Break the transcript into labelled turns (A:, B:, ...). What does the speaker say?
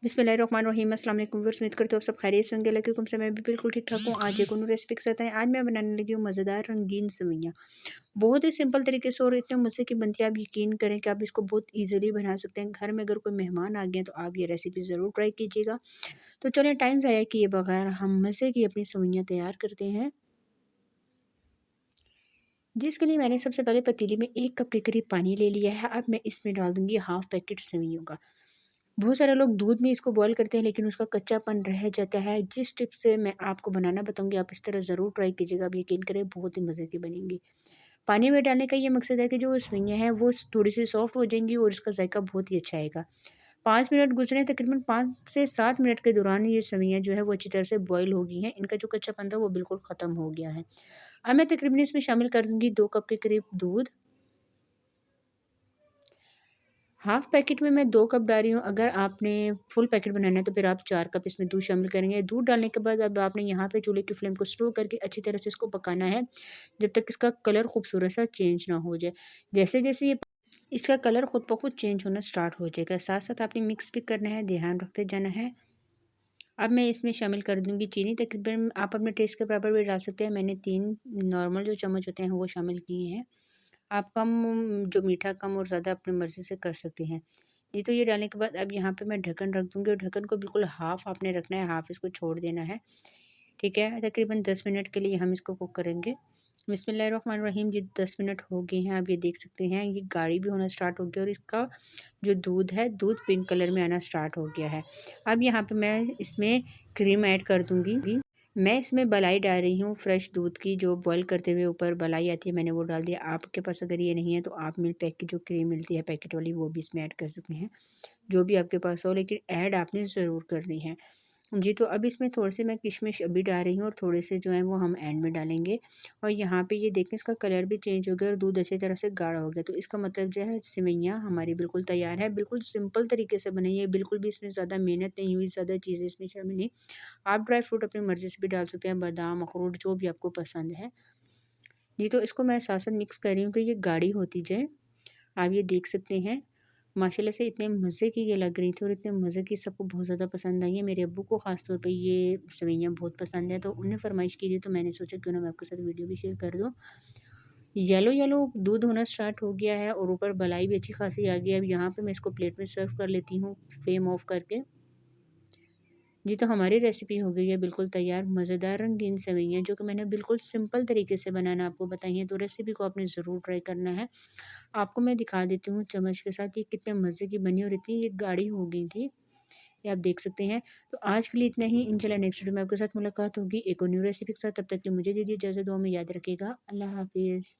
A: बिस्मिल्लाहिर्रहमानिर्रहीम। अस्सलाम वालेकुम व्यूअर्स, उम्मीद करते हो आप सब खैरियत से होंगे। अल्लाह के हुक्म से मैं भी बिल्कुल ठीक ठाक हूँ। आज एक और रेसिपी के साथ है। आज मैं बनाने लगी हूँ मज़ेदार रंगीन सेवइयाँ। बहुत ही सिंपल तरीके से और इतने मज़े की बनती है, आप यकीन करें कि आप इसको बहुत ईज़िली बना सकते हैं। घर में अगर कोई मेहमान आ गए हैं तो आप ये रेसिपी ज़रूर ट्राई कीजिएगा। तो चलें टाइम ज़ाया किए बगैर हम मज़े की अपनी सेवइयाँ तैयार करते हैं। जिसके लिए मैंने सबसे पहले पतीली में 1 कप के करीब पानी ले लिया है। अब मैं इसमें डाल दूँगी हाफ़ पैकेट सेवइयों का। बहुत सारे लोग दूध में इसको बॉयल करते हैं लेकिन उसका कच्चापन रह जाता है। जिस टिप से मैं आपको बनाना बताऊँगी आप इस तरह ज़रूर ट्राई कीजिएगा, आप यकीन करें बहुत ही मज़े की बनेंगी। पानी में डालने का ये मकसद है कि जो सेवइयाँ हैं वो थोड़ी-सी सॉफ्ट हो जाएँगी और इसका ज़ायका बहुत ही अच्छा आएगा। 5 मिनट गुज़रे, तकरीबन 5 से 7 मिनट के दौरान ये सेवइयाँ जो है वो अच्छी तरह से बॉयल हो गई हैं। इनका जो कच्चापन था वो बिल्कुल ख़त्म हो गया है। अब मैं तकरीबन इसमें शामिल कर दूँगी 2 कप के करीब दूध। हाफ़ पैकेट में मैं 2 कप डाल रही हूँ। अगर आपने फुल पैकेट बनाना है तो फिर आप 4 कप इसमें दूध शामिल करेंगे। दूध डालने के बाद अब आपने यहाँ पे चूल्हे की फ्लेम को स्लो करके अच्छी तरह से इसको पकाना है, जब तक इसका कलर खूबसूरत सा चेंज ना हो जाए। जैसे-जैसे ये इसका कलर खुद ब खुद चेंज होना स्टार्ट हो जाएगा। साथ-साथ आपने मिक्स भी करना है, ध्यान रखते जाना है। अब मैं इसमें शामिल कर दूँगी चीनी। तकरीबन आप अपने टेस्ट के बराबर भी डाल सकते हैं। मैंने 3 नॉर्मल जो चम्मच होते हैं वो शामिल किए हैं। आप कम जो मीठा कम और ज़्यादा अपनी मर्ज़ी से कर सकते हैं। ये तो ये डालने के बाद अब यहाँ पे मैं ढक्कन रख दूँगी और ढक्कन को बिल्कुल हाफ़ आपने रखना है, हाफ़ इसको छोड़ देना है। ठीक है? तकरीबन 10 मिनट के लिए हम इसको कुक करेंगे। बिस्मिल्लाहिर्रहमानिर्रहीम जी, 10 मिनट हो गए हैं। आप ये देख सकते हैं ये गाढ़ी भी होना स्टार्ट हो गया और इसका जो दूध है, दूध पिंक कलर में आना स्टार्ट हो गया है। अब यहाँ पे मैं इसमें क्रीम ऐड कर दूँगी। मैं इसमें मलाई डाल रही हूँ फ्रेश दूध की, जो बॉयल करते हुए ऊपर मलाई आती है मैंने वो डाल दिया। आपके पास अगर ये नहीं है तो आप मिल्क पैक की जो क्रीम मिलती है पैकेट वाली वो भी इसमें ऐड कर सकते हैं, जो भी आपके पास हो, लेकिन ऐड आपने ज़रूर करनी है। जी, तो अब इसमें थोड़े-से मैं किशमिश अभी डाल रही हूँ और थोड़े से जो हैं वो हम एंड में डालेंगे। और यहाँ पे ये देखें इसका कलर भी चेंज हो गया और दूध अच्छी तरह से गाढ़ा हो गया। तो इसका मतलब जो है सेवइयाँ हमारी बिल्कुल तैयार है। बिल्कुल सिंपल तरीके से बनी है, बिल्कुल भी इसमें ज़्यादा मेहनत नहीं हुई, ज़्यादा चीज़ें इसमें शामिल नहीं। आप ड्राई फ्रूट अपनी मर्ज़ी से भी डाल सकते हैं, बादाम, अखरोट जो भी आपको पसंद है। जी, तो इसको मैं साथ-साथ मिक्स कर रही हूँ कि ये गाढ़ी होती जाए। आप ये देख सकते हैं माशाल्लाह से इतने मज़े की ये लग रही थी और इतने मज़े की सबको बहुत ज़्यादा पसंद आई है। मेरे अब्बू को ख़ास तौर पे ये सेवइयाँ बहुत पसंद है, तो उन्हें फ़रमाइश की थी तो मैंने सोचा क्यों ना मैं आपके साथ वीडियो भी शेयर कर दूँ। येलो येलो दूध होना स्टार्ट हो गया है और ऊपर मलाई भी अच्छी खासी आ गई है। अब यहाँ पे मैं इसको प्लेट में सर्व कर लेती हूँ फ्लेम ऑफ करके। जी, तो हमारी रेसिपी हो गई है बिल्कुल तैयार, मज़ेदार रंगीन सेवइयाँ जो कि मैंने बिल्कुल सिंपल तरीके से बनाना आपको बताई हैं, तो रेसिपी को आपने ज़रूर ट्राई करना है। आपको मैं दिखा देती हूँ चम्मच के साथ ये कितने मज़े की बनी और इतनी ये गाढ़ी हो गई थी, ये आप देख सकते हैं। तो आज के लिए इतना ही, इंशाल्लाह नेक्स्ट वीडियो में आपके साथ मुलाकात होगी एक और न्यू रेसिपी के साथ। तब तक के लिए मुझे दीजिए इजाज़त, दुआ में याद रखिएगा। अल्लाह हाफ़िज़।